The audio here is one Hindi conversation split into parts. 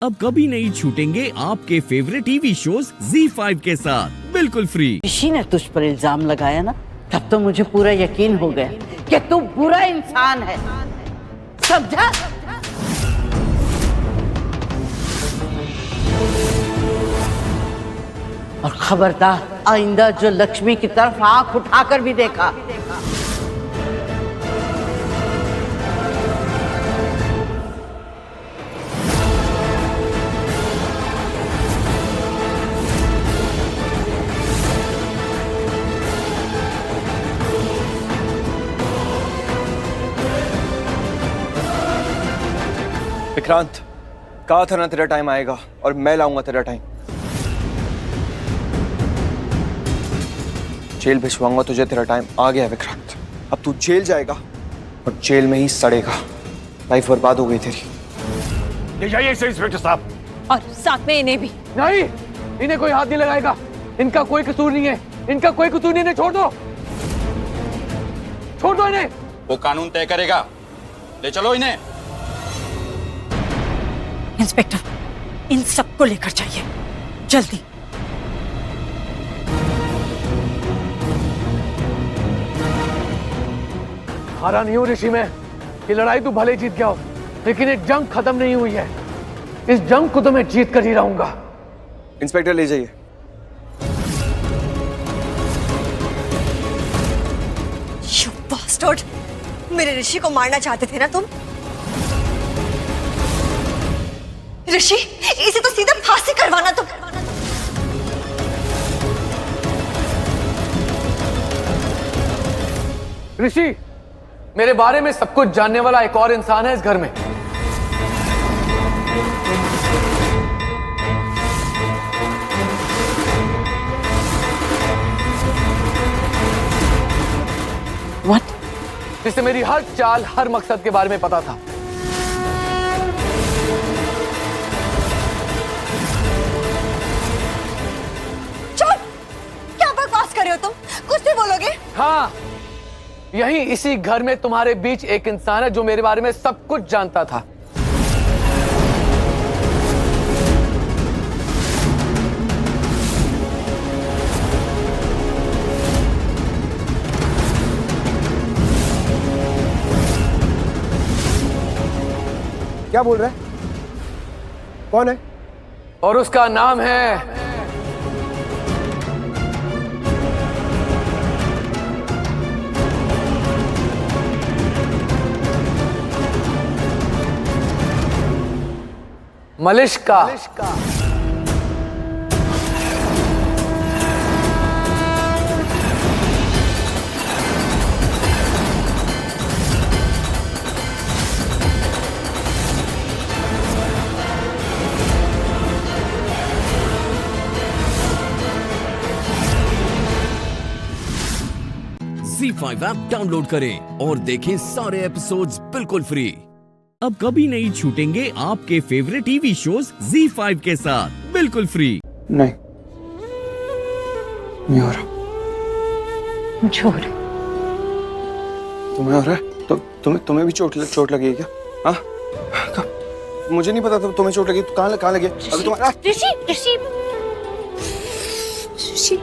अब कभी नहीं छूटेंगे आपके फेवरेट टीवी शोज ZEE5 के साथ बिल्कुल फ्री। ऋषि ने तुझ पर इल्जाम लगाया ना, तब तो मुझे पूरा यकीन हो गया कि तू बुरा इंसान है, समझा? और खबरदार, आइंदा जो लक्ष्मी की तरफ आंख उठाकर भी देखा, विक्रांत, कहा था ना तेरा टाइम आएगा और मैं लाऊंगा तेरा टाइम। जेल भिजवाऊंगा तुझे, तेरा टाइम आ गया है विक्रांत। अब तू जेल जाएगा और जेल में ही सड़ेगा। लाइफ बर्बाद हो गई तेरी। ले जाइए इसे इंस्पेक्टर साहब। और साथ में इन्हें भी। नहीं, इन्हें कोई हाथ नहीं लगाएगा। इनका कोई कसूर नहीं है, इनका कोई कसूर नहीं है। छोड़ दो, छोड़ दो इन्हें। वो कानून तय करेगा। ले चलो इन्हें। इंस्पेक्टर, इन सबको लेकर जाइए जल्दी। हारा नहीं हूं ऋषि मैं। ये लड़ाई तू भले जीत गया हो, लेकिन ये जंग खत्म नहीं हुई है। इस जंग को तो मैं जीत कर ही रहूंगा। इंस्पेक्टर ले जाइए। You bastard! मेरे ऋषि को मारना चाहते थे ना तुम? ऋषि, इसे तो सीधा फांसी करवाना तुम। ऋषि, मेरे बारे में सब कुछ जानने वाला एक और इंसान है इस घर में। What? जिसे मेरी हर चाल, हर मकसद के बारे में पता था। तुम कुछ भी बोलोगे? हाँ, यही इसी घर में तुम्हारे बीच एक इंसान है जो मेरे बारे में सब कुछ जानता था। क्या बोल रहा है? कौन है? और उसका नाम है मलिष्का। ZEE5 ऐप डाउनलोड करें और देखें सारे एपिसोड्स बिल्कुल फ्री। अब कभी नहीं छूटेंगे आपके फेवरेट टीवी शोज ZEE5 के साथ बिल्कुल फ्री। नहीं, नहीं हो रहा। मुझे हो रहा। तुम्हें हो रहा है? तो तुम्हें भी चोट लगी है क्या? हाँ, मुझे नहीं पता था तुम्हें चोट लगी। तो कहाँ लगी? अभी तुम्हारा ऋषि, ऋषि, ऋषि।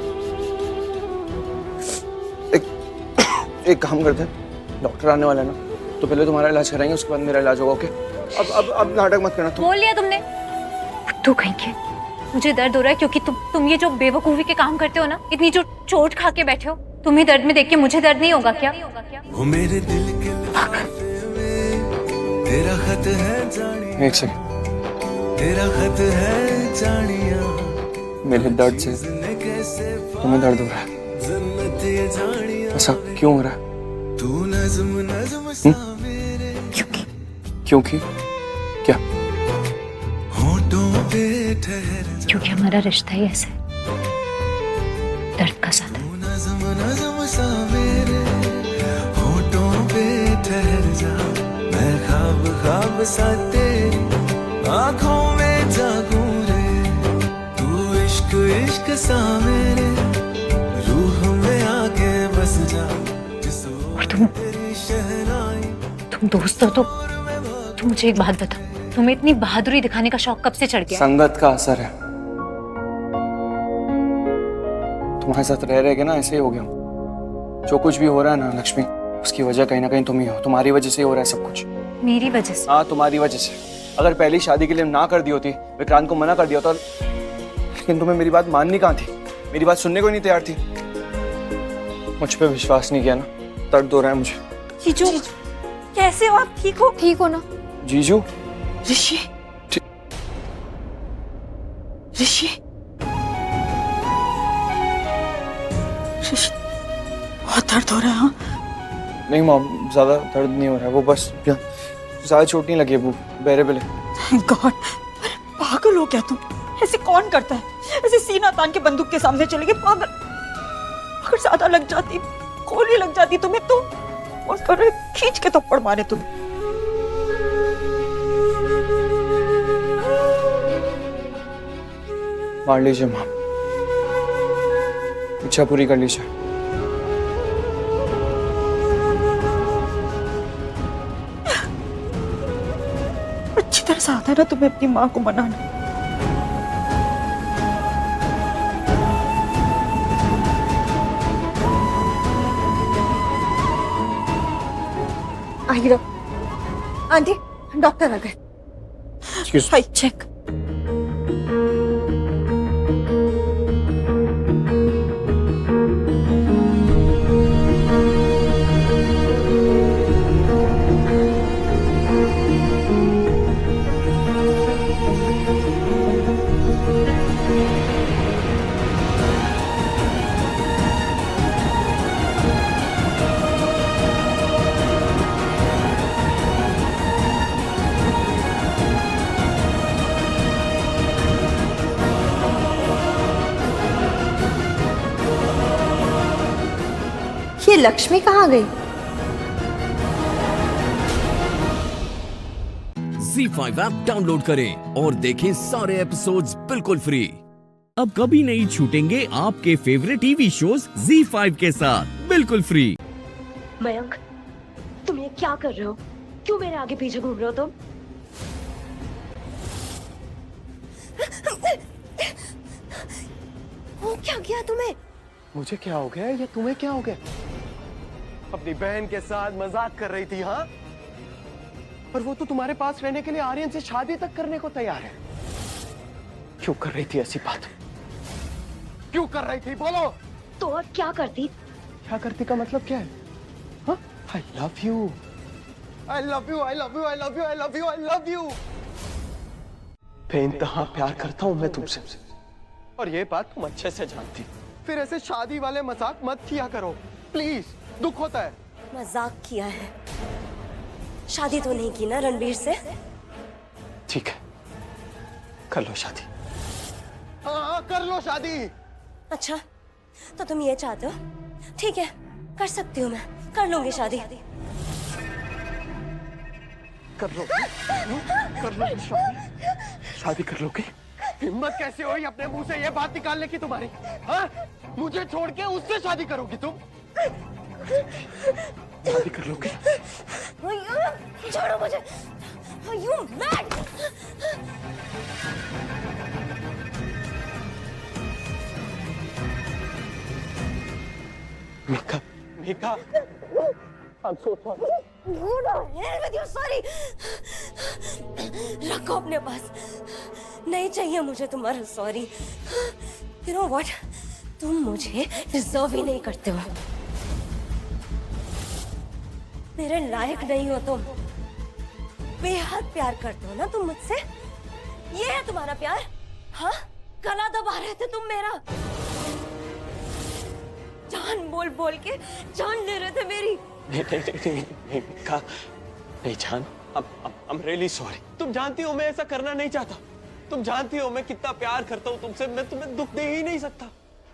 एक काम करते हैं, डॉक्टर आने वाला है ना, तो पहले तुम्हारा इलाज कराएंगे, उसके बाद मेरा इलाज होगा। ओके? अब नाटक मत करना तुम। बोल लिया तुमने। तू कहीं के मुझे दर्द हो रहा है क्योंकि तुम ये जो बेवकूफी के काम करते हो ना, इतनी जो चोट खा के बैठे हो, तुम्हें दर्द में देख के मुझे दर्द नहीं होगा क्या? वो मेरे दिल के लिफाफे में तेरा खत है जानिया। एक सेकंड। तेरा खत है जानिया। मेरे दर्द से तुम्हें दर्द हो रहा है? जन्नत ये जानिया। ऐसा क्यों हो रहा है? तू नज़्म नज़्म सा मेरे क्योंकि क्या? होठों पे ठहर जा। क्योंकि हमारा रिश्ता ही ऐसा है, दर्द का साथ है। तू नज़्म नज़्म सा मेरे होठों पे ठहर जा। मैं ख्वाब ख्वाब सा तेरी आँखों में जागूं रे। तू इश्क इश्क सा मेरे रूह में आके बस जा। और तुम दोस्त हो तो मुझे एक बात बताओ, तुम्हें इतनी बहादुरी दिखाने का शौक कब से चढ़ गया? संगत का असर है। तुम्हारे साथ रह रह के ना ऐसे ही हो गया हूँ। जो कुछ भी हो रहा है ना लक्ष्मी, उसकी वजह कहीं ना कहीं तुम ही हो। तुम्हारी वजह से ही हो रहा है सब कुछ। मेरी वजह से? हाँ, तुम्हारी वजह से। अगर पहली शादी के लिए ना कर दी होती, विक्रांत को मना कर दिया होता, लेकिन तुम्हें मेरी बात माननी कहाँ थी? मेरी बात सुनने को नहीं तैयार थी। मुझ पे विश्वास नहीं किया ना, दर्द हो रहा है मुझे। जीजू, कैसे हो आप? ठीक हो? ठीक हो ना? जीजू? ऋषि, ऋषि, ऋषि, बहुत दर्द हो रहा है। हाँ? नहीं मॉम, ज्यादा दर्द नहीं हो रहा है। वो बस ज्यादा चोट नहीं लगी है, वो बेरेबल है। Thank God. अरे पागल हो क्या तुम? ऐसे कौन करता है? ऐसे सीना तान के बंदूक के सामने चले गए, पागल। अगर ज्यादा लग जाती, गोली लग जाती तुम्हें तो, और कर खींच के थप्पड़ मारे तुम। मार लीजिए मॉम, इच्छा पूरी कर लीजिए। अच्छी तरह से आता है ना तुम्हें अपनी माँ को मनाना। आई रो आंटी, डॉक्टर आ गए। हाय चेक। ये लक्ष्मी कहाँ गई? ZEE5 ऐप डाउनलोड करें और देखें सारे एपिसोड्स बिल्कुल फ्री। अब कभी नहीं छूटेंगे आपके फेवरेट टीवी शोज ZEE5 के साथ बिल्कुल फ्री। मयंक, तुम ये क्या कर रहे हो? क्यों मेरे आगे पीछे घूम रहे हो तुम? वो क्या किया तुम्हें? मुझे क्या हो गया या तुम्हें क्या हो गया? अपनी बहन के साथ मजाक कर रही थी, हाँ? और वो तो तुम्हारे पास रहने के लिए आर्यन से शादी तक करने को तैयार है। क्यों कर रही थी ऐसी बात? क्यों कर रही थी, बोलो? तो और क्या करती? क्या करती का मतलब क्या है? हाँ? I love you. I love you, I love you, I love you, I love you, I love you. बेइंतहा प्यार करता हूं मैं तुमसे, और ये बात तुम अच्छे से जानती। फिर ऐसे शादी वाले मजाक मत किया करो प्लीज, दुख होता है। मजाक किया है, शादी तो नहीं की ना रणवीर से? ठीक है, कर लो शादी। हाँ, कर लो शादी। अच्छा, तो तुम ये चाहते हो? ठीक है, कर सकती हूँ मैं, कर लूंगी शादी। कर लो, कर लो शादी कर लोगे? हिम्मत कैसे हुई अपने मुंह से ये बात निकालने की तुम्हारी? हाँ? मुझे छोड़ के उससे शादी करोगी तुम? शादी कर लोगे? छोड़ो मुझे। You mad? Mika, Mika, I'm so sorry. Who the hell with you? Sorry. रखो अपने पास, नहीं चाहिए मुझे तुम्हारा सॉरी। You know what? तुम मुझे डिजर्व ही नहीं करते हो, मेरे लायक नहीं हो तुम। बेहद प्यार करते हो ना तुम मुझसे, ये है तुम्हारा प्यार? हाँ, गला दबा रहे थे तुम मेरा, जान बोल बोल के जान ले रहे थे मेरी। नहीं मीका, नहीं जान, I'm really sorry। तुम जानती हो मैं ऐसा करना नहीं चाहता, तुम जानती हो मैं कितना प्यार करता हूँ तुमसे, मैं तुम्हें दुख दे ही नहीं सकता।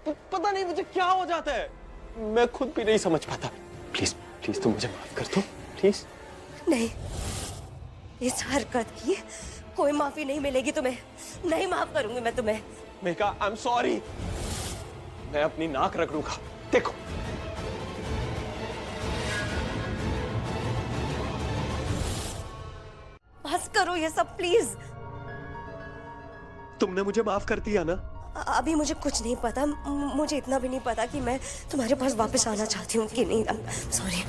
पता नहीं मुझे क्या हो जाता है, मैं खुद भी नहीं समझ पाता। प्लीज प्लीज तुम मुझे माफ कर दो प्लीज। नहीं, इस हरकत की कोई माफी नहीं मिलेगी तुम्हें, नहीं माफ करूंगी मैं तुम्हें। मीका, I'm sorry, मैं अपनी नाक रगड़ूंगा। देखो बस करो ये सब प्लीज। तुमने मुझे माफ कर दिया ना? अभी मुझे कुछ नहीं पता, मुझे इतना भी नहीं पता कि मैं तुम्हारे पास वापस आना चाहती हूँ कि नहीं। सॉरी।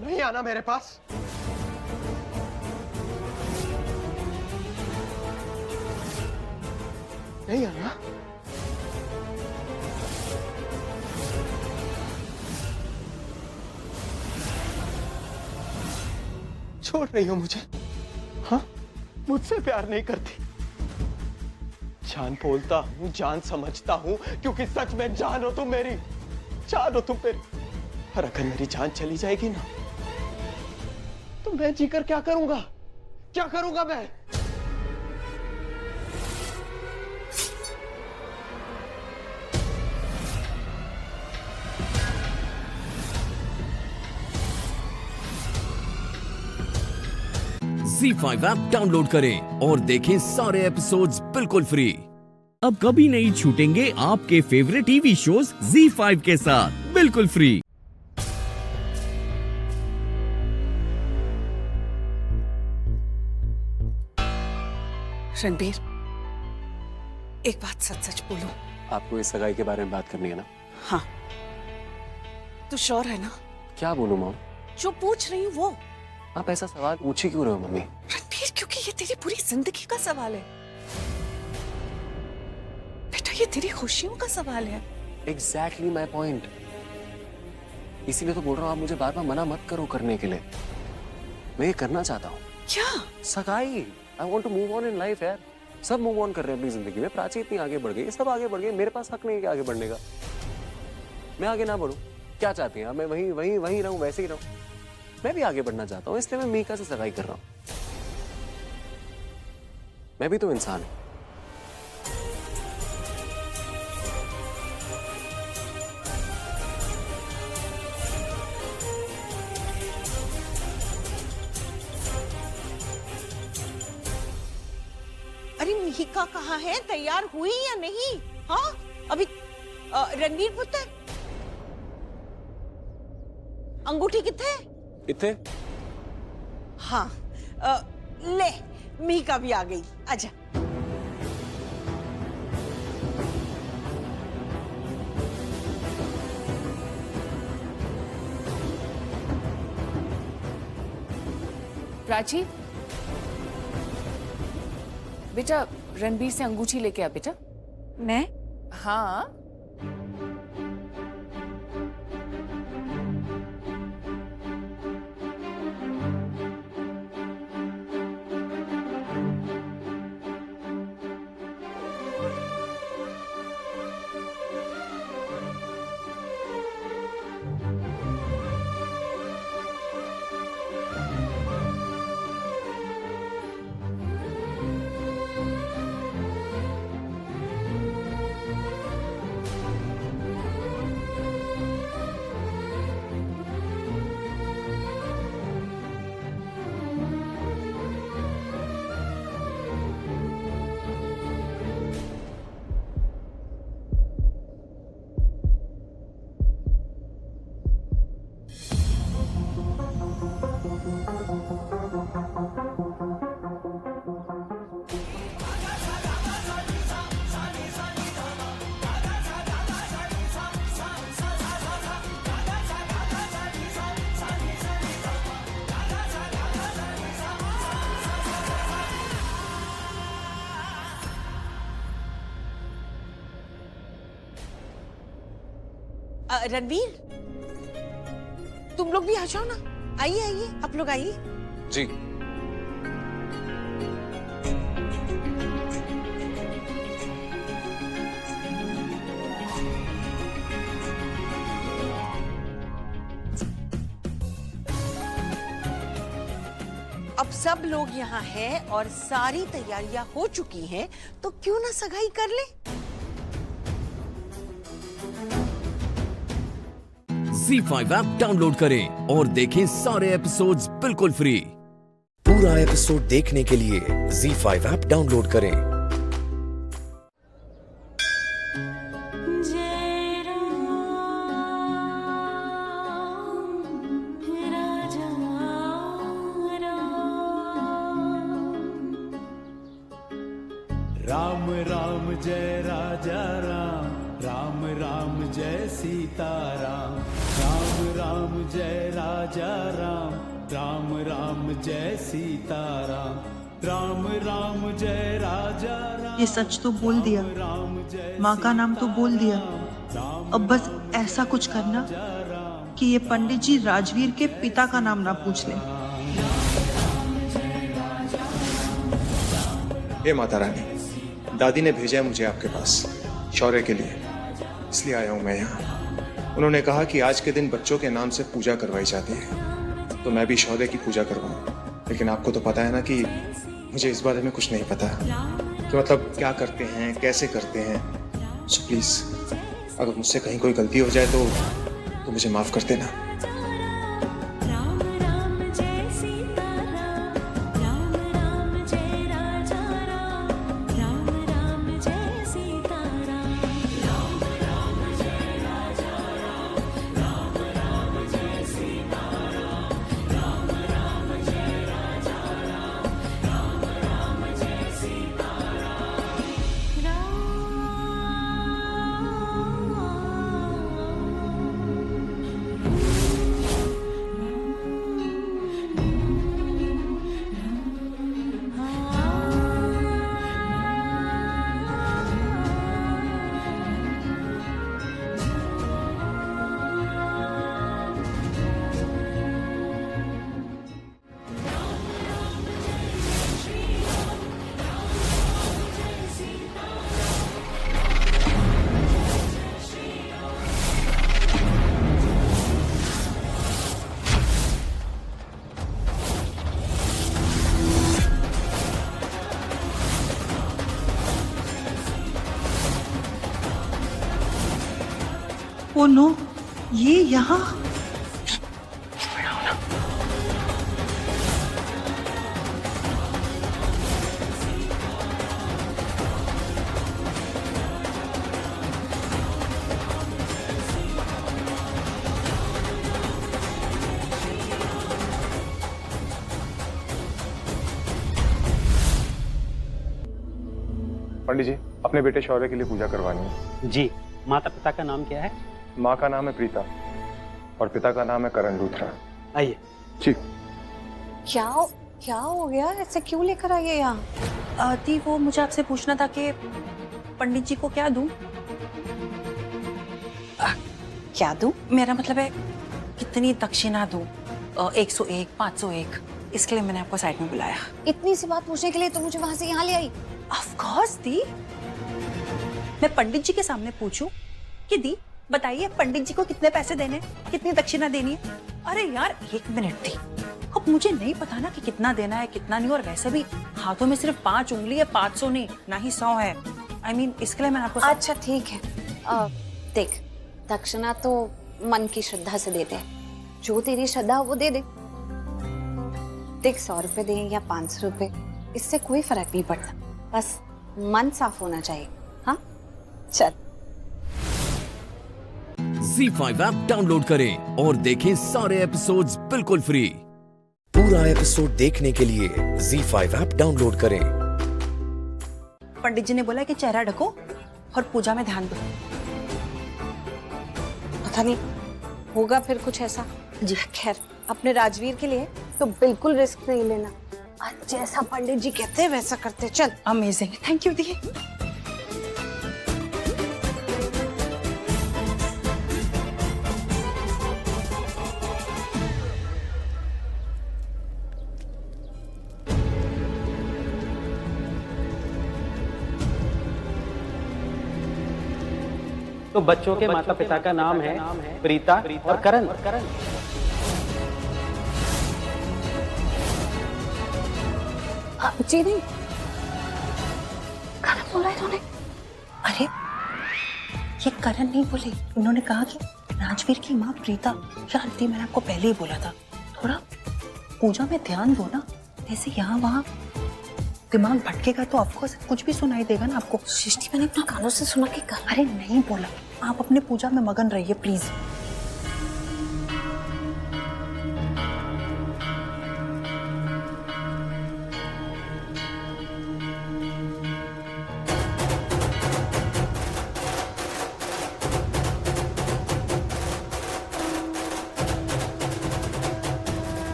नहीं आना मेरे पास। नहीं आना। छोड़ रही हो मुझे? हाँ, मुझसे प्यार नहीं करती। जान बोलता हूँ, जान समझता हूँ, क्योंकि सच में जान हो तुम मेरी, जान हो तुम मेरी। और अगर मेरी जान चली जाएगी ना, तो मैं जीकर क्या करूंगा? क्या करूंगा मैं? ZEE5 ऐप डाउनलोड करें और देखें सारे एपिसोड्स बिल्कुल फ्री। अब कभी नहीं छूटेंगे आपके फेवरेट टीवी शोज ZEE5 के साथ बिल्कुल फ्री। रणबीर, एक बात सच सच बोलो। आपको इस सगाई के बारे में बात करनी है ना? हाँ, तू श्योर है ना? क्या बोलूं मॉम? जो पूछ रही हूँ वो। आप ऐसा सवाल पूछ ही क्यों रहे हो मम्मी? रणबीर, क्योंकि ये तेरी पूरी जिंदगी का सवाल है बेटा, ये तेरी खुशियों का सवाल है। Exactly my point। इसीलिए तो बोल रहा हूँ, आप मुझे बार बार मना मत करो करने के लिए। मैं ये करना चाहता हूँ। क्या? सगाई। I want to move on in life यार। सब मूव ऑन कर रहे हैं अपनी जिंदगी में। प्राची इतनी आगे बढ़ गई, सब आगे बढ़ गए, मेरे पास हक नहीं है आगे बढ़ने का। मैं आगे ना बढ़ूं? क्या चाहती हैं? मैं वहीं रहूं, वैसे ही रहूं? मैं भी आगे बढ़ना चाहता हूं, इसलिए मैं मीका से सगाई कर रहा हूं। मैं भी तो इंसान हूं। अरे मिहिका कहाँ है? तैयार हुई या नहीं? हाँ, अभी रणबीर पुत्र, अंगूठी किथे? इथे? हाँ, ले, मिहिका भी आ गई, आजा। प्राची, बेटा रणबीर से अंगूठी लेके आ बेटा। मैं? हाँ। रणबीर, तुम लोग भी आ जाओ ना। आइए आइए, आप लोग आइए। जी। अब सब लोग यहाँ हैं और सारी तैयारियां हो चुकी हैं, तो क्यों ना सगाई कर ले? ZEE5 ऐप डाउनलोड करें और देखें सारे एपिसोड्स बिल्कुल फ्री। पूरा एपिसोड देखने के लिए ZEE5 ऐप डाउनलोड करें। जय राम। राम राम जय राजा राम, राम राम जय सीता राम, राम राम जय राजा राम, राम राम जय सीता राम, राम राम जय राजा राम। ये सच तो बोल दिया, माँ का नाम तो बोल दिया, अब बस ऐसा कुछ करना कि ये पंडित जी राजवीर के पिता का नाम ना पूछ ले। हे माता रानी, दादी ने भेजा है मुझे आपके पास शौर्य के लिए, इसलिए आया हूं मैं यहाँ। उन्होंने कहा कि आज के दिन बच्चों के नाम से पूजा करवाई जाती है, तो मैं भी शौर्य की पूजा करवाऊं। लेकिन आपको तो पता है ना कि मुझे इस बारे में कुछ नहीं पता कि मतलब क्या करते हैं, कैसे करते हैं। सो प्लीज अगर मुझसे कहीं कोई गलती हो जाए तो मुझे माफ कर देना। ओ नो, ये यहाँ? पंडित जी, अपने बेटे शौर्य के लिए पूजा करवानी है। जी, माता पिता का नाम क्या है? माँ का नाम है प्रीता और पिता का नाम है करण लूथरा। आइए। जी। क्या हो गया? ऐसे क्यों लेकर आई है यहाँ? आती, वो मुझे आपसे पूछना था कि पंडित जी को क्या दूं? क्या दूं? मेरा मतलब है कितनी दक्षिणा दूं? 101, 501, इसके लिए मैंने आपको साइड में बुलाया। इतनी सी बात पूछने के लिए तो मुझे वहां से यहाँ ले आई? ऑफ कोर्स दी। मैं पंडित जी के सामने पूछूं कि दी बताइए पंडित जी को कितने पैसे देने, कितनी दक्षिणा देनी है? अरे यार 1 मिनट थी, अब मुझे नहीं पता ना कि कितना देना है कितना नहीं, और वैसे भी हाथों में सिर्फ 5 उंगली है, 500 नहीं, ना ही 100 है। I mean, इसके लिए मैंने आपको अच्छा ठीक है, देख दक्षिणा तो मन की श्रद्धा से देते हैं, जो तेरी श्रद्धा वो दे दे। देख 100 रुपए दे या 500 रुपए, इससे कोई फर्क नहीं पड़ता, बस मन साफ होना चाहिए। हाँ चल। ZEE5 ऐप डाउनलोड करें और देखें सारे एपिसोड्स बिल्कुल फ्री। पूरा एपिसोड देखने के लिए ZEE5 ऐप डाउनलोड करें। पंडित जी ने बोला कि चेहरा ढको और पूजा में ध्यान दो। पता नहीं होगा फिर कुछ ऐसा जी। खैर अपने राजवीर के लिए तो बिल्कुल रिस्क नहीं लेना, जैसा पंडित जी कहते हैं वैसा करते। चल। अमेजिंग, थैंक यू दी। तो बच्चों के माता पिता का नाम है प्रीता और करण। जी नहीं, करण बोला इन्होंने। अरे ये करण नहीं बोले, उन्होंने कहा कि राजवीर की माँ प्रीता। यार दी, मैंने आपको पहले ही बोला था थोड़ा पूजा में ध्यान दो ना, ऐसे यहाँ वहाँ दिमाग भटकेगा तो ऑफकोर्स कुछ भी सुनाई देगा ना आपको। सृष्टि मैंने अपना कानों से सुना कि अरे नहीं बोला, आप अपने पूजा में मगन रहिए प्लीज।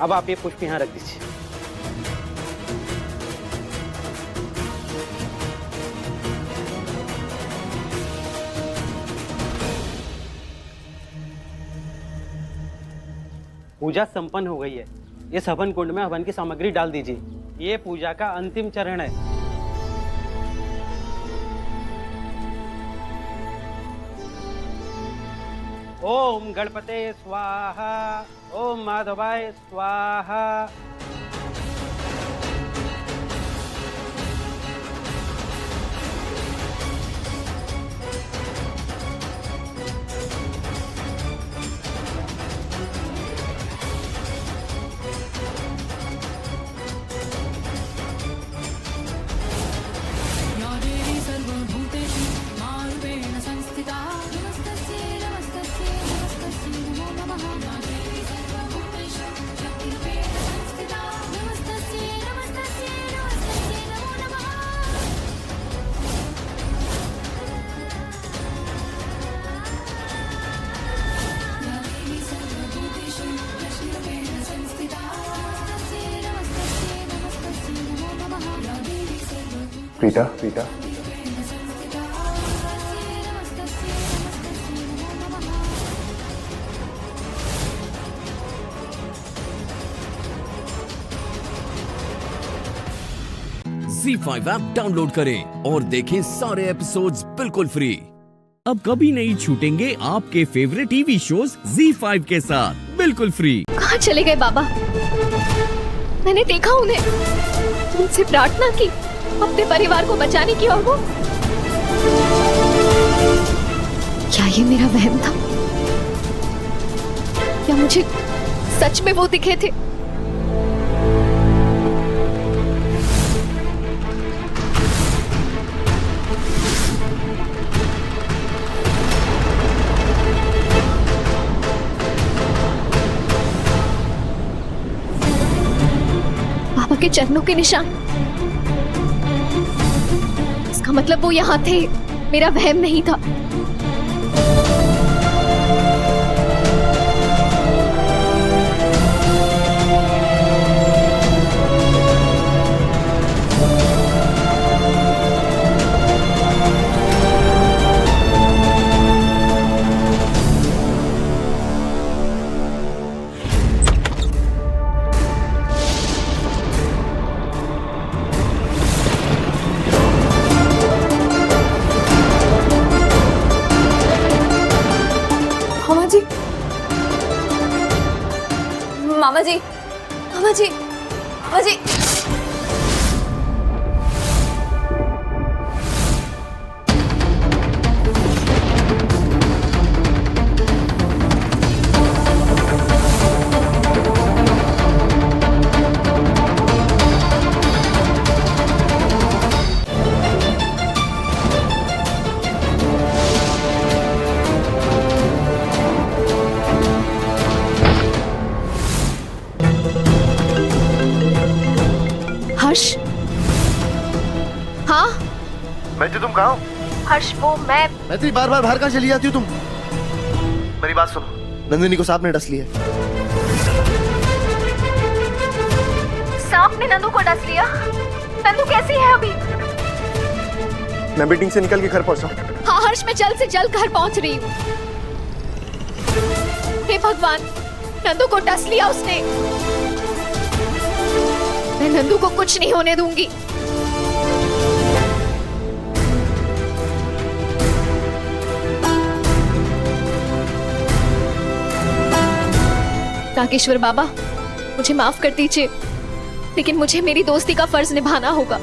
अब आप ये पुष्प यहाँ रख दीजिए। पूजा संपन्न हो गई है। इस हवन कुंड में हवन की सामग्री डाल दीजिए। ये पूजा का अंतिम चरण है। ओम गणपते स्वाहा, ओम माधवाय स्वाहा। Preeta, Preeta, ZEE5 app download करें और देखें सारे एपिसोड्स बिल्कुल फ्री। अब कभी नहीं छूटेंगे आपके फेवरेट टीवी शोज ZEE5 के साथ बिल्कुल फ्री। कहाँ चले गए बाबा? मैंने देखा उन्हें, उनसे प्रार्थना की अपने परिवार को बचाने की, और वो क्या ये मेरा वहम था या मुझे सच में वो दिखे थे? बाबा के चरणों के निशान, इसका मतलब वो यहाँ थे, मेरा वहम नहीं था। मामा जी, मामा जी, मामा जी। हर्ष? हाँ बैठी, तुम कहाँ हो? हर्ष, वो मैं तेरी बार बार बाहर कहाँ चली जाती हो तुम? मेरी बात सुनो, नंदिनी को सांप ने डस लिया। सांप ने नंदू को डस लिया? नंदू कैसी है अभी? मैं मीटिंग से निकल के घर पहुंचा। हाँ हर्ष, मैं जल्द से जल्द घर पहुंच रही हूँ। हे भगवान, नंदू को डस लिया उसने। मैं नंदू को कुछ नहीं होने दूंगी। नागेश्वर बाबा, मुझे माफ कर दीजिए, लेकिन मुझे मेरी दोस्ती का फर्ज निभाना होगा।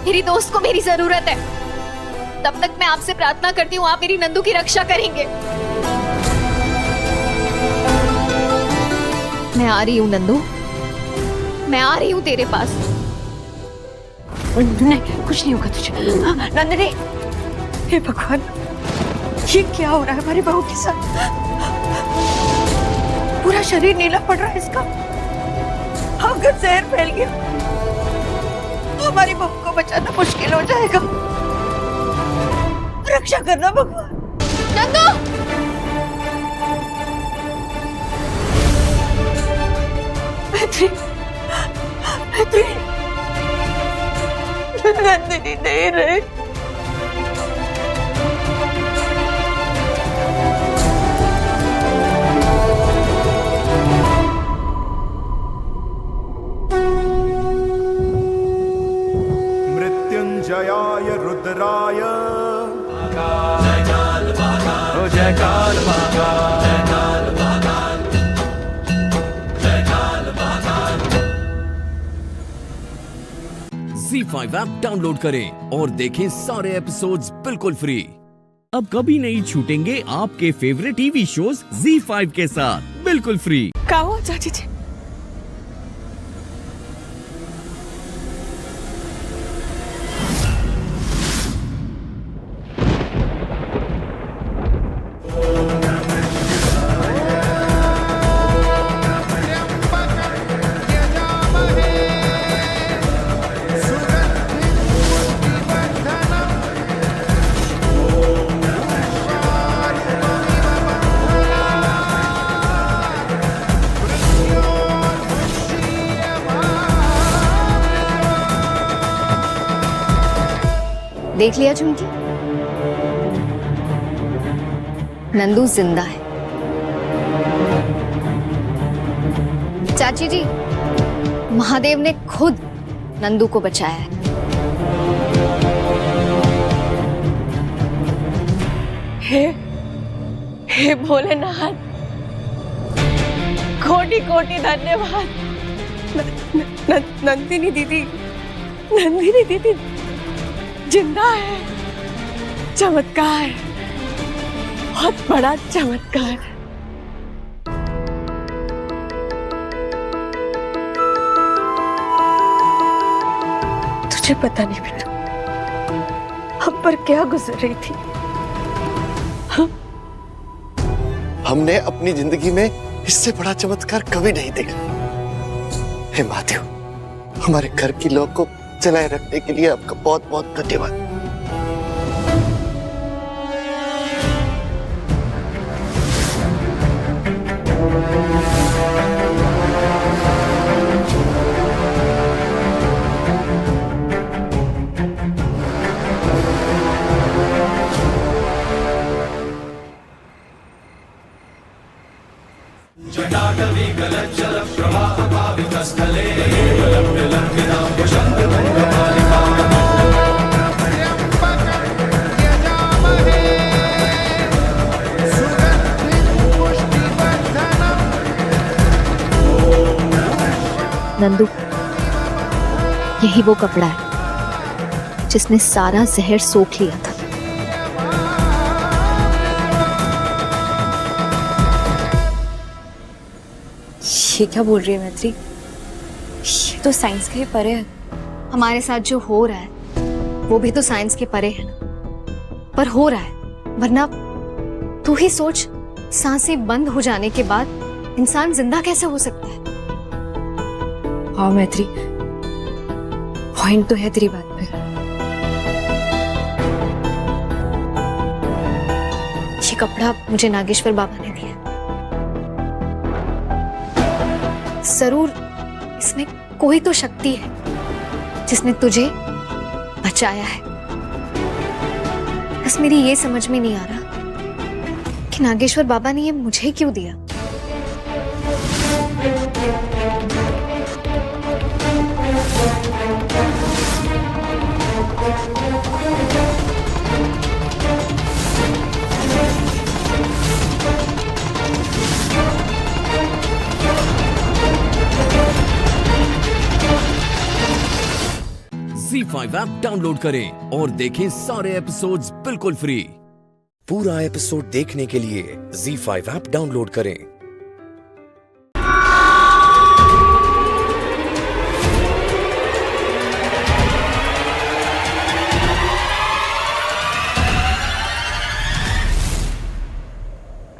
मेरी दोस्त को मेरी जरूरत है। तब तक मैं आपसे प्रार्थना करती हूँ, आप मेरी नंदू की रक्षा करेंगे। मैं आ रही हूँ नंदू, मैं आ रही हूँ तेरे पास। नहीं, कुछ नहीं होगा तुझे। नंदिनी, हे भगवान, ये क्या हो रहा है हमारी बहू के साथ? पूरा शरीर नीला पड़ रहा है इसका। अगर जहर फैल गया तो हमारी बहू को बचाना मुश्किल हो जाएगा। रक्षा करना भगवान। नंदू, नंदिनी नहीं रही। मृत्युंजयाय रुद्राय जयकाल बागा, ओ जयकाल बागा, जयकाल बागा, जयकाल बागा। ZEE5 ऐप डाउनलोड करें और देखें सारे एपिसोड्स बिल्कुल फ्री। अब कभी नहीं छूटेंगे आपके फेवरेट टीवी शोज ZEE5 के साथ बिल्कुल फ्री। क्या हुआ चाची जी? देख लिया झुमकी, नंदू जिंदा है। चाची जी, महादेव ने खुद नंदू को बचाया है। हे भोलेनाथ, कोटि कोटि धन्यवाद। नंदिनी दीदी जिंदा है। चमत्कार, बहुत बड़ा चमत्कार। तुझे पता नहीं बेटा, हम पर क्या गुजर रही थी। हमने अपनी जिंदगी में इससे बड़ा चमत्कार कभी नहीं देखा। हे महादेव, हमारे घर की लौ को चलाए रखने के लिए आपका बहुत बहुत धन्यवाद। नंदू, यही वो कपड़ा है जिसने सारा जहर सोख लिया था। ये क्या बोल रही है मैत्री? ये तो साइंस के ही परे है। हमारे साथ जो हो रहा है वो भी तो साइंस के परे है ना, पर हो रहा है। वरना तू ही सोच, सांसें बंद हो जाने के बाद इंसान जिंदा कैसे हो सकता है? हाँ मैत्री, पॉइंट तो है तेरी बात पे। ये कपड़ा मुझे नागेश्वर बाबा ने दिया। जरूर इसमें कोई तो शक्ति है जिसने तुझे बचाया है। बस मेरी ये समझ में नहीं आ रहा कि नागेश्वर बाबा ने ये मुझे क्यों दिया। ZEE5 ऐप डाउनलोड करें और देखें सारे एपिसोड्स बिल्कुल फ्री। पूरा एपिसोड देखने के लिए ZEE5 ऐप डाउनलोड करें।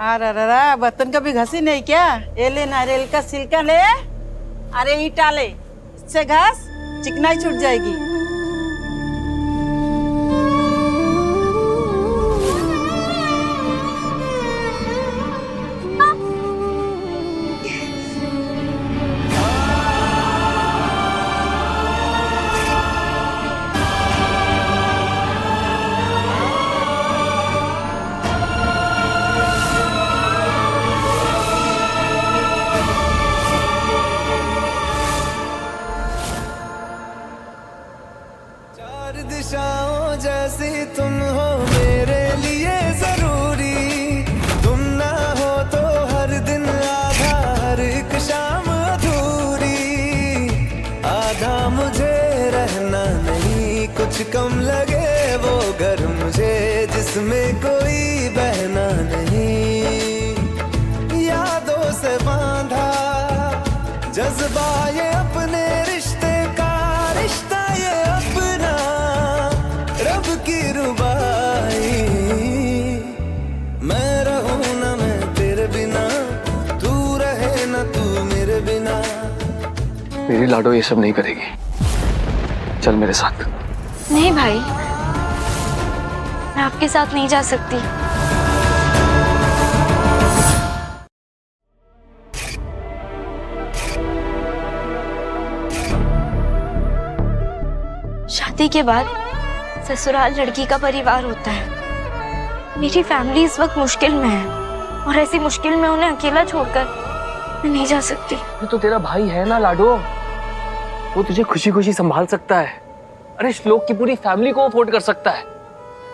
अरे बर्तन कभी घसी नहीं क्या? ये ले नारियल का छिलका ले, अरे ईटा ले, इससे घास चिकनाई छूट जाएगी। मेरी लाडो ये सब नहीं करेगी। चल मेरे साथ। नहीं भाई, मैं आपके साथ नहीं जा सकती। शादी के बाद ससुराल लड़की का परिवार होता है। मेरी फैमिली इस वक्त मुश्किल में है और ऐसी मुश्किल में उन्हें अकेला छोड़कर मैं नहीं जा सकती। ये तो तेरा भाई है ना लाडो, वो तुझे खुशी खुशी संभाल सकता है। अरे श्लोक की पूरी फैमिली को अफोर्ड कर सकता है।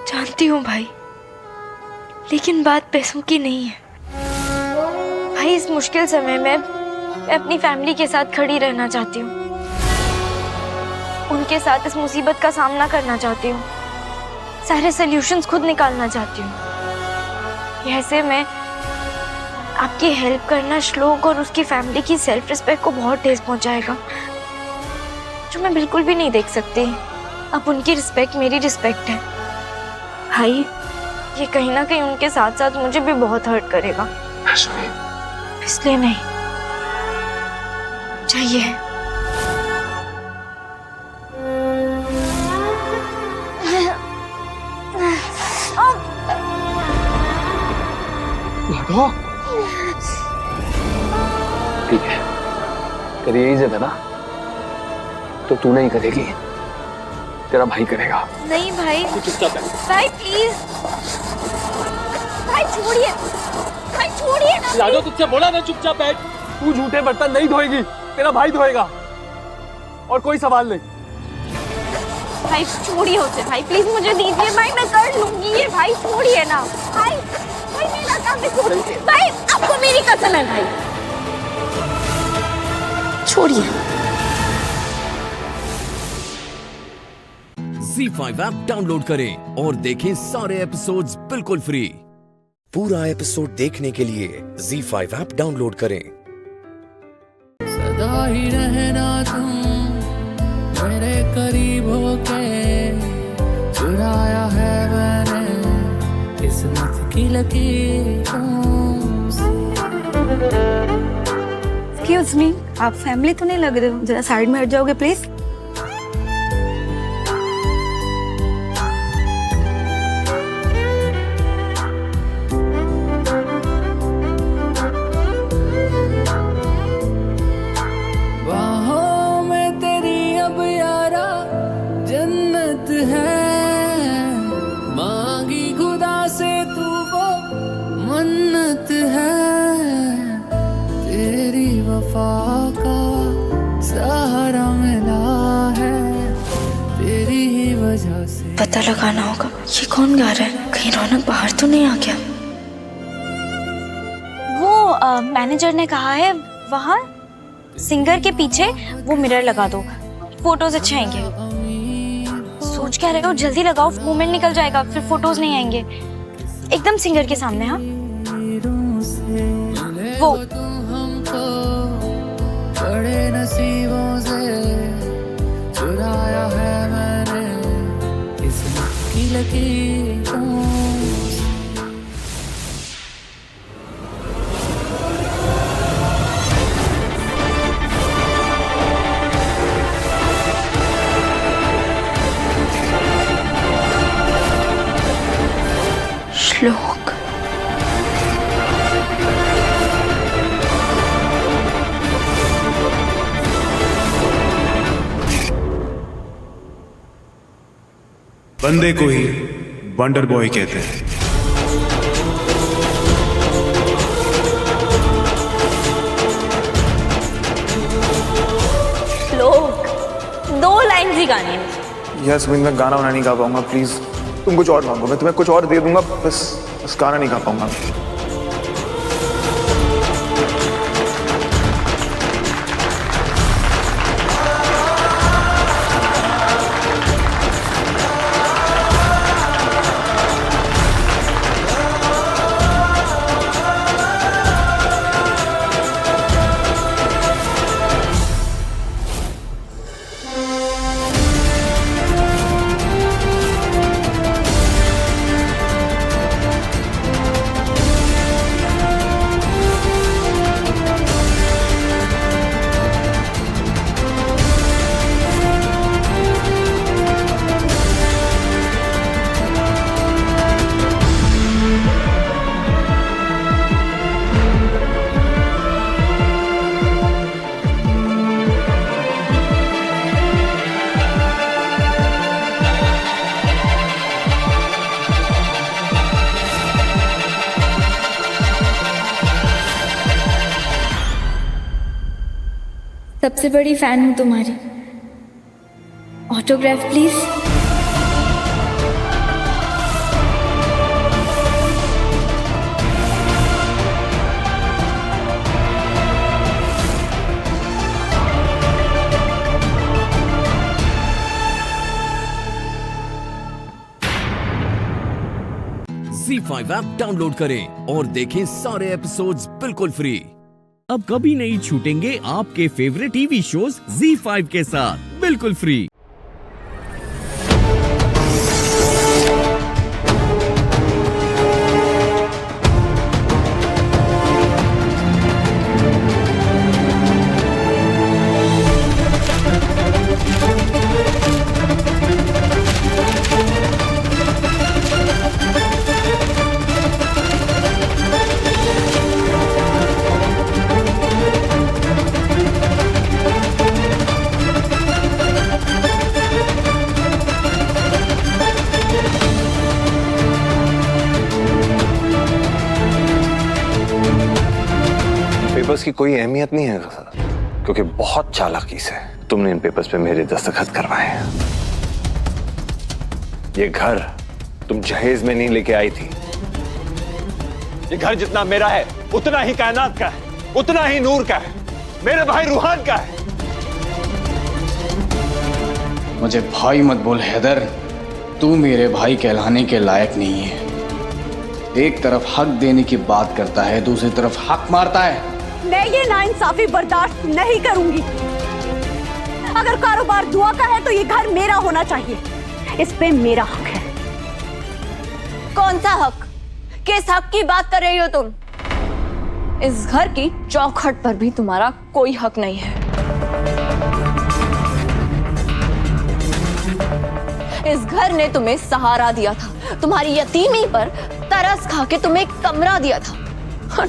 जानती हूँ भाई, लेकिन बात पैसों की नहीं है भाई। इस मुश्किल समय में मैं अपनी फैमिली के साथ खड़ी रहना चाहती हूँ, उनके साथ इस मुसीबत का सामना करना चाहती हूँ, सारे सॉल्यूशंस खुद निकालना चाहती हूँ। ऐसे में आपकी हेल्प करना श्लोक और उसकी फैमिली की सेल्फ रिस्पेक्ट को बहुत ठेस पहुंचाएगा, जो मैं बिल्कुल भी नहीं देख सकती। अब उनकी रिस्पेक्ट मेरी रिस्पेक्ट है भाई। ये कहीं ना कहीं उनके साथ साथ मुझे भी बहुत हर्ट करेगा, इसलिए नहीं चाहिए। लाडो ठीक है, तेरी यही जिद है ना, तो तू नहीं करेगी, तेरा भाई करेगा। नहीं भाई, चुपचाप बैठ। भाई प्लीज, भाई छोड़िए, भाई छोड़िए ना। लाडो तुझसे बोला ना चुपचाप बैठ। तू झूठे बर्तन नहीं धोएगी, तेरा भाई धोएगा, और कोई सवाल नहीं। भाई छोड़िए उसे, भाई प्लीज मुझे दीजिए भाई, मैं कर लूंगी ये। भाई छोड़िए ना भाई, भाई मेरा काम है, छोड़िए भाई, आपको मेरी कसम है भाई, छोड़िए। ZEE5 ऐप डाउनलोड करें और देखें सारे एपिसोड्स बिल्कुल फ्री। पूरा एपिसोड देखने के लिए ZEE5 ऐप डाउनलोड करें। सदा ही रहना तुम मेरे करीब होके, चुराया है मैंने किस्मत की लकीरों से। एक्सक्यूज मी, आप फैमिली तो नहीं लग रहे हो, जरा साइड में हट जाओगे प्लीज। बाहों में तेरी अब यारा जन्नत है, मांगी खुदा से तू वो मन्नत है, तेरी वफा का सहारा मिला है, तेरी ही वजह से। पता लगाना होगा ये कौन गा रहा है, कहीं रौनक बाहर तो नहीं आ गया। वो मैनेजर ने कहा है वहाँ सिंगर के पीछे वो मिरर लगा दो, फोटोज अच्छे आएंगे। सोच क्या रहे हो, जल्दी लगाओ, मोमेंट निकल जाएगा, फिर फोटोज नहीं आएंगे। एकदम सिंगर के सामने। हाँ वो बड़े नसीबों से चुराया है मैंने किस्मत की लकीरों से। श्लोक, बंदे को ही वंडर बॉय कहते हैं। श्लोक, 2 लाइन ही गानी है। यस, मैं गाना वाना नहीं गा पाऊंगा, प्लीज तुम कुछ और मांगो, मैं तुम्हें कुछ और दे दूंगा, बस गाना नहीं गा पाऊंगा। सबसे बड़ी फैन हूँ तुम्हारी। Autograph please. ZEE5 app download करें और देखें सारे एपिसोड्स बिल्कुल फ्री। अब कभी नहीं छूटेंगे आपके फेवरेट टीवी शोज ZEE5 के साथ बिल्कुल फ्री। पेपर्स की कोई अहमियत नहीं है क्योंकि बहुत चालाकी से तुमने इन पेपर्स पे मेरे दस्तखत करवाए हैं। ये घर तुम जहेज में नहीं लेके आई थी। ये घर जितना मेरा है उतना ही कायनात का है, उतना ही नूर का है, मेरे भाई रूहान का है। मुझे भाई मत बोल हैदर, तू मेरे भाई कहलाने के लायक नहीं है। एक तरफ हक देने की बात करता है, दूसरी तरफ हक मारता है। मैं ये नाइंसाफी बर्दाश्त नहीं करूंगी। अगर कारोबार दुआ का है तो ये घर मेरा होना चाहिए, इस पे मेरा हक है। कौन सा हक? किस हक की बात कर रही हो तुम? इस घर की चौखट पर भी तुम्हारा कोई हक नहीं है। इस घर ने तुम्हें सहारा दिया था, तुम्हारी यतीमी पर तरस खा के तुम्हें कमरा दिया था, और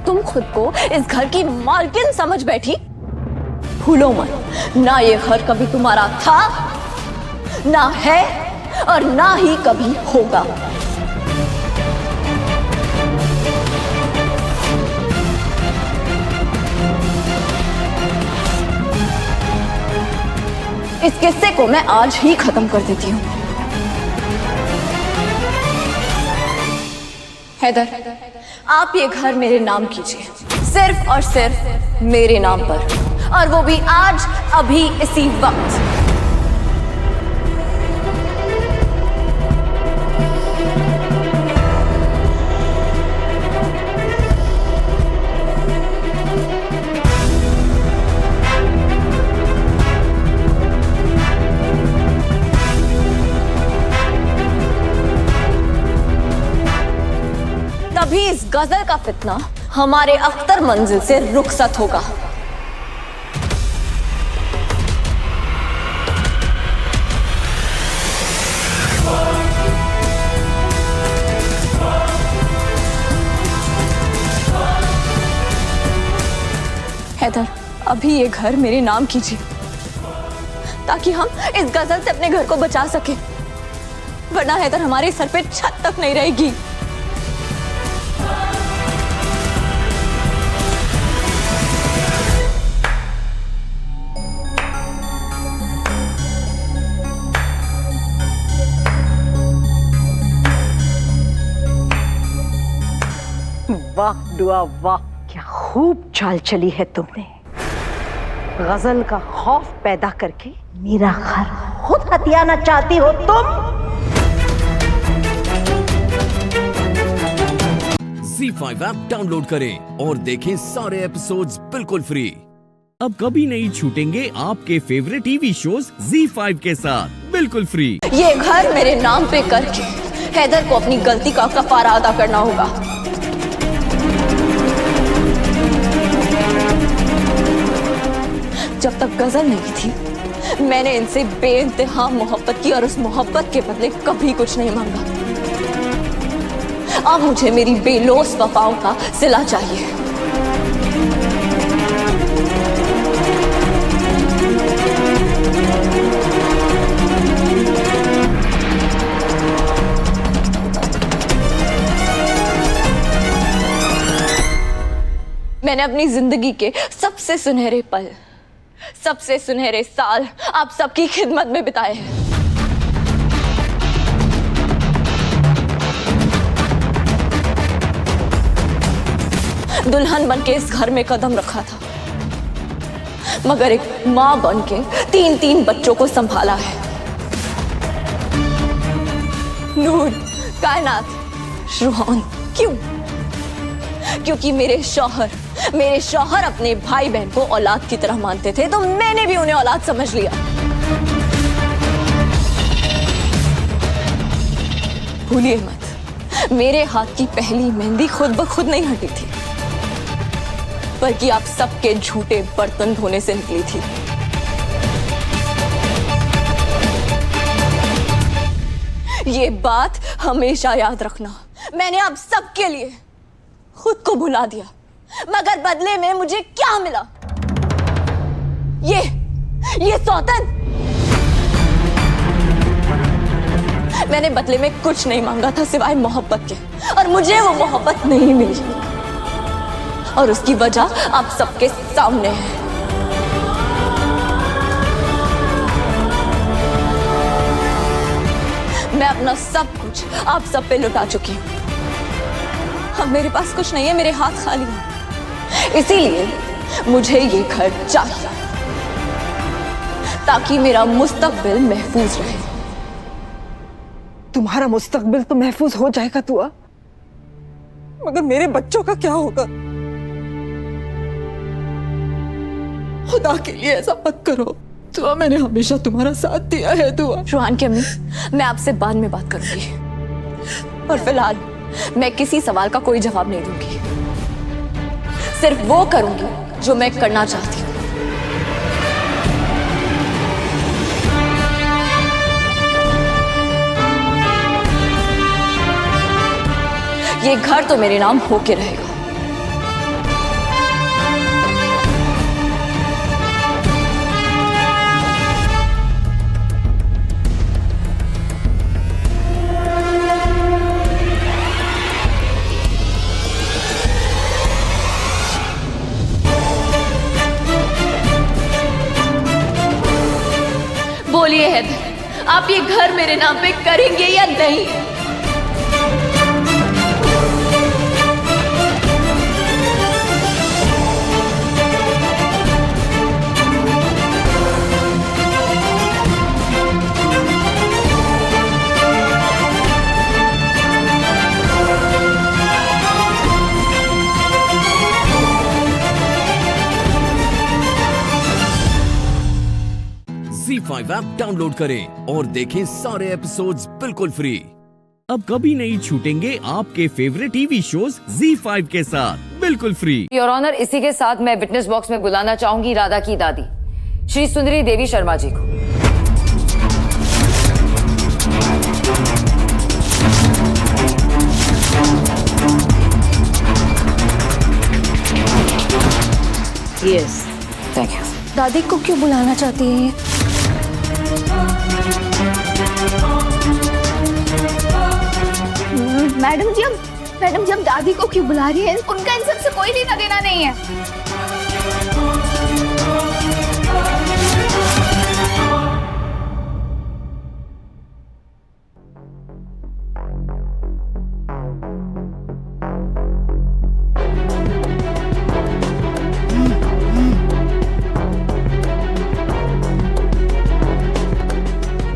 तुम खुद को इस घर की मालकिन समझ बैठी। भूलो मत, ना ये घर कभी तुम्हारा था, ना है, और ना ही कभी होगा। इस किस्से को मैं आज ही खत्म कर देती हूँ। हैदर, आप ये घर मेरे नाम कीजिए, सिर्फ और सिर्फ मेरे नाम पर, और वो भी आज, अभी, इसी वक्त। तभी इस गजल का फितना हमारे अख्तर मंजिल से रुखसत होगा। हैदर, अभी ये घर मेरे नाम कीजिए, ताकि हम इस गजल से अपने घर को बचा सके, वरना हैदर हमारे सर पे छत तक नहीं रहेगी। वाह दुआ वाह, क्या खूब चाल चली है तुमने। गजल का खौफ पैदा करके मेरा घर खुद हथियाना चाहती हो तुम। ZEE5 ऐप डाउनलोड करें और देखें सारे एपिसोड्स बिल्कुल फ्री। अब कभी नहीं छूटेंगे आपके फेवरेट टीवी शोज ZEE5 के साथ बिल्कुल फ्री। ये घर मेरे नाम पे करके हैदर को अपनी गलती का कफारा अदा करना होगा। जब तक गजल नहीं थी, मैंने इनसे बेइंतहा मोहब्बत की, और उस मोहब्बत के बदले कभी कुछ नहीं मांगा। अब मुझे मेरी बेलौस वफाओं का सिला चाहिए। मैंने अपनी जिंदगी के सबसे सुनहरे पल सबसे सुनहरे साल आप सबकी खिदमत में बिताए हैं। दुल्हन बनके इस घर में कदम रखा था, मगर एक मां बनके 3-3 बच्चों को संभाला है। नूर, कायनात, रूहान, क्यों? क्योंकि मेरे शौहर अपने भाई बहन को औलाद की तरह मानते थे, तो मैंने भी उन्हें औलाद समझ लिया। भूलिए मत, मेरे हाथ की पहली मेहंदी खुद ब खुद नहीं हटी थी, बल्कि आप सबके झूठे बर्तन धोने से निकली थी। ये बात हमेशा याद रखना। मैंने आप सबके लिए खुद को भुला दिया, मगर बदले में मुझे क्या मिला? ये सौतन। मैंने बदले में कुछ नहीं मांगा था सिवाय मोहब्बत के, और मुझे वो मोहब्बत नहीं मिली, और उसकी वजह आप सबके सामने है। मैं अपना सब कुछ आप सब पे लुटा चुकी हूं। अब मेरे पास कुछ नहीं है, मेरे हाथ खाली हैं। इसीलिए मुझे ये घर चाहिए, ताकि मेरा मुस्तकबिल महफूज रहे। तुम्हारा मुस्तकबिल तो महफूज हो जाएगा तुआ, मगर मेरे बच्चों का क्या होगा? खुदा के लिए ऐसा मत करो तुआ, मैंने हमेशा तुम्हारा साथ दिया है तुआ। रूहान की अम्मी, मैं आपसे बाद में बात करूंगी, और फिलहाल मैं किसी सवाल का कोई जवाब नहीं दूंगी। सिर्फ वो करूंगी जो मैं करना चाहती हूँ। ये घर तो मेरे नाम होके रहेगा। बोलिए हैदर, आप ये घर मेरे नाम पे करेंगे या नहीं? ZEE5 ऐप डाउनलोड करें और देखें सारे एपिसोड्स बिल्कुल फ्री। अब कभी नहीं छूटेंगे आपके फेवरेट टीवी शोज ZEE5 के साथ बिल्कुल फ्री। योर ऑनर, इसी के साथ मैं विटनेस बॉक्स में बुलाना चाहूंगी राधा की दादी श्री सुंदरी देवी शर्मा जी को। Yes, thank you. दादी को क्यों बुलाना चाहती है? मैडम जी हम दादी को क्यों बुला रही हैं? उनका इन सब से कोई लेना देना नहीं है।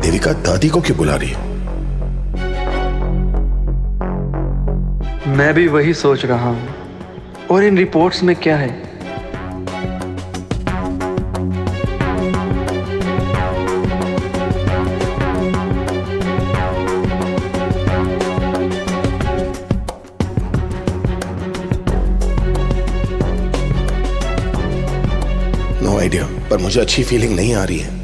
देविका दादी को क्यों बुला रही है? मैं भी वही सोच रहा हूं। और इन रिपोर्ट्स में क्या है? नो आइडिया, पर मुझे अच्छी फीलिंग नहीं आ रही है।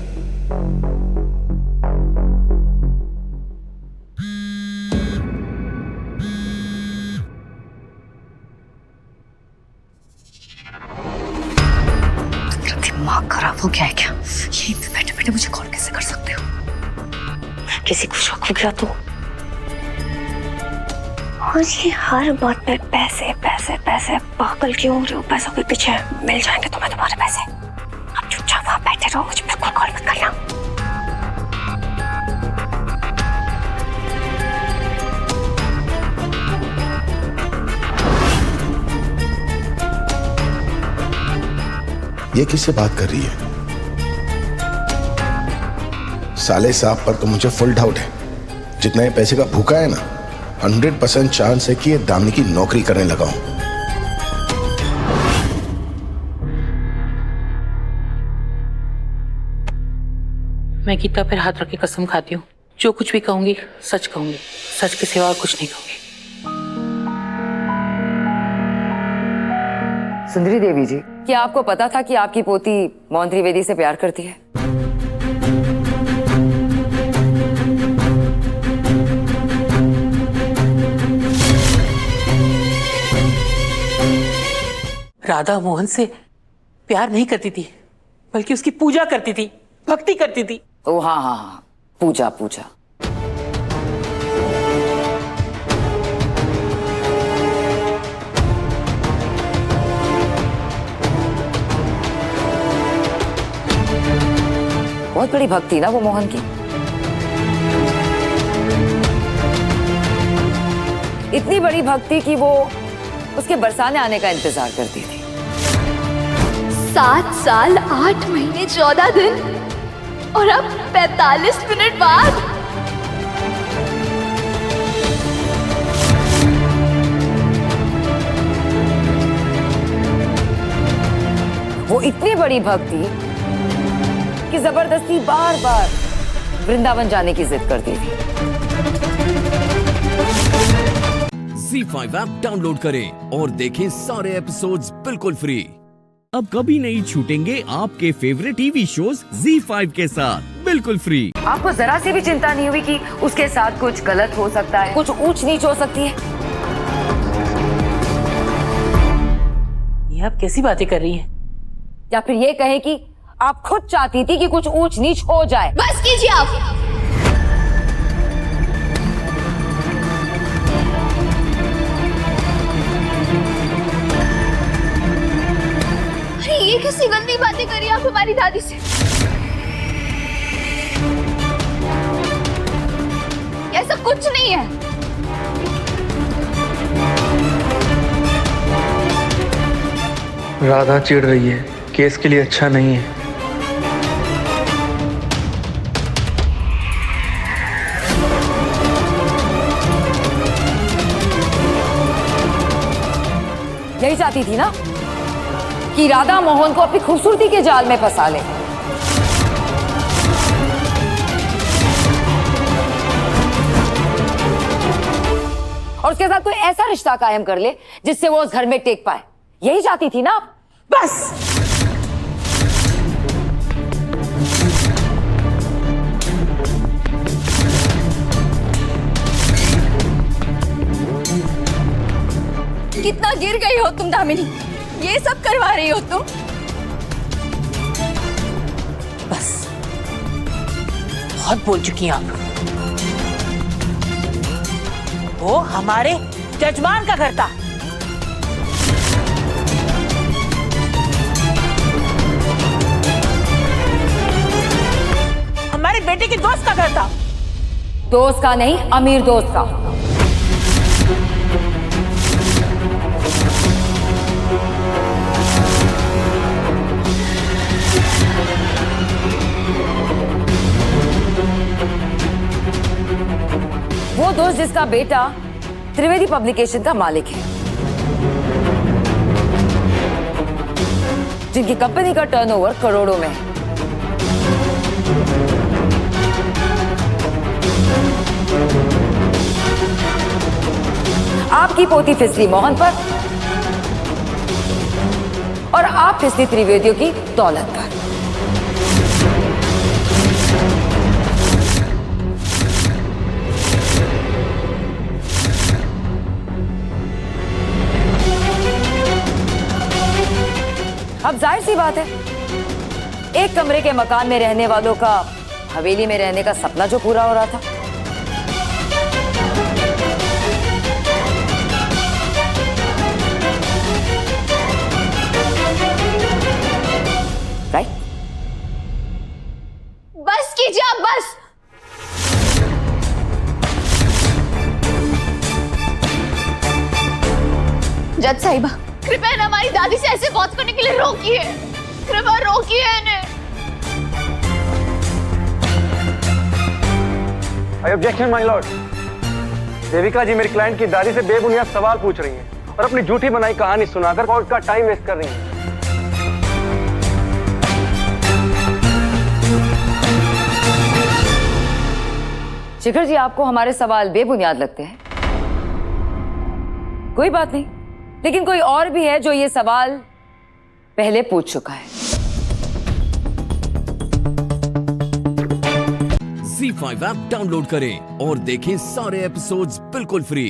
दिमाग खराब हो गया है क्या? यहीं पे बैठे बैठे मुझे कॉल कैसे कर सकते हो? किसी को शक हो गया तो? और ये हर बात पे पैसे पैसे पैसे, पागल क्यों हो रहे हो? पैसों के पीछे मिल जाएंगे तुम्हें तुम्हारे पैसे। अब चुपचाप आप बैठे रहो, मुझे बिल्कुल कॉल मत करना। ये किससे बात कर रही है? साले साहब पर तो मुझे फुल डाउट है। जितना ये पैसे का भूखा है ना, 100% चांस है कि ये दामिनी की नौकरी करने लगा हूं। मैं गीता पर हाथ रख के कसम खाती हूँ, जो कुछ भी कहूंगी सच कहूंगी, सच के सिवा और कुछ नहीं कहूंगी। सुंदरी देवी जी, क्या आपको पता था कि आपकी पोती मोहन त्रिवेदी से प्यार करती है? राधा मोहन से प्यार नहीं करती थी, बल्कि उसकी पूजा करती थी, भक्ति करती थी। ओ हाँ हाँ हाँ, पूजा पूजा। बहुत बड़ी भक्ति ना वो मोहन की। इतनी बड़ी भक्ति कि वो उसके बरसाने आने का इंतजार करती थी। 7 साल 8 महीने 14 दिन और अब 45 मिनट बाद वो इतनी बड़ी भक्ति कि जबरदस्ती बार बार वृंदावन जाने की जिद करती थी। Z5 ऐप डाउनलोड करें और देखें सारे एपिसोड्स बिल्कुल फ्री। अब कभी नहीं छूटेंगे आपके फेवरेट टीवी शोज Z5 के साथ बिल्कुल फ्री। आपको जरा सी भी चिंता नहीं हुई कि उसके साथ कुछ गलत हो सकता है, कुछ ऊंच नीच हो सकती है? ये आप कैसी बातें कर रही हैं? या फिर ये कहें कि आप खुद चाहती थी कि कुछ ऊंच नीच हो जाए? बस कीजिए आप। अरे ये कैसी गंदी बातें करी आप हमारी दादी से? ऐसा कुछ नहीं है। राधा चिढ़ रही है, केस के लिए अच्छा नहीं है। यही चाहती थी ना कि राधा मोहन को अपनी खूबसूरती के जाल में फंसा ले। और उसके साथ कोई ऐसा रिश्ता कायम कर ले जिससे वो उस घर में टेक पाए। यही चाहती थी ना आप? बस कितना गिर गई हो तुम दामिनी, ये सब करवा रही हो तुम। बस बहुत बोल चुकी हैं आप। वो हमारे जजमान का घर था। हमारे बेटे के दोस्त का घर था। दोस्त का नहीं, अमीर दोस्त का। वो दोस्त जिसका बेटा त्रिवेदी पब्लिकेशन का मालिक है, जिनकी कंपनी का टर्नओवर करोड़ों में है। आपकी पोती फिसली मोहन पर और आप फिसली त्रिवेदियों की दौलत पर। अब जाहिर सी बात है, एक कमरे के मकान में रहने वालों का हवेली में रहने का सपना जो पूरा हो रहा था, राइट? जज साहिबा, कृपया इन्हें हमारी दादी से ऐसे बात करने के लिए रोकिए। कृपया रोकिए इन्हें। आई ऑब्जेक्शन माय लॉर्ड। देविका जी मेरी क्लाइंट की दादी से बेबुनियाद सवाल पूछ रही हैं और अपनी झूठी बनाई कहानी सुनाकर कोर्ट का टाइम वेस्ट कर रही हैं। शिखर जी, आपको हमारे सवाल बेबुनियाद लगते हैं? कोई बात नहीं, लेकिन कोई और भी है जो ये सवाल पहले पूछ चुका है। Z5 ऐप डाउनलोड करें और देखें सारे एपिसोड्स बिल्कुल फ्री।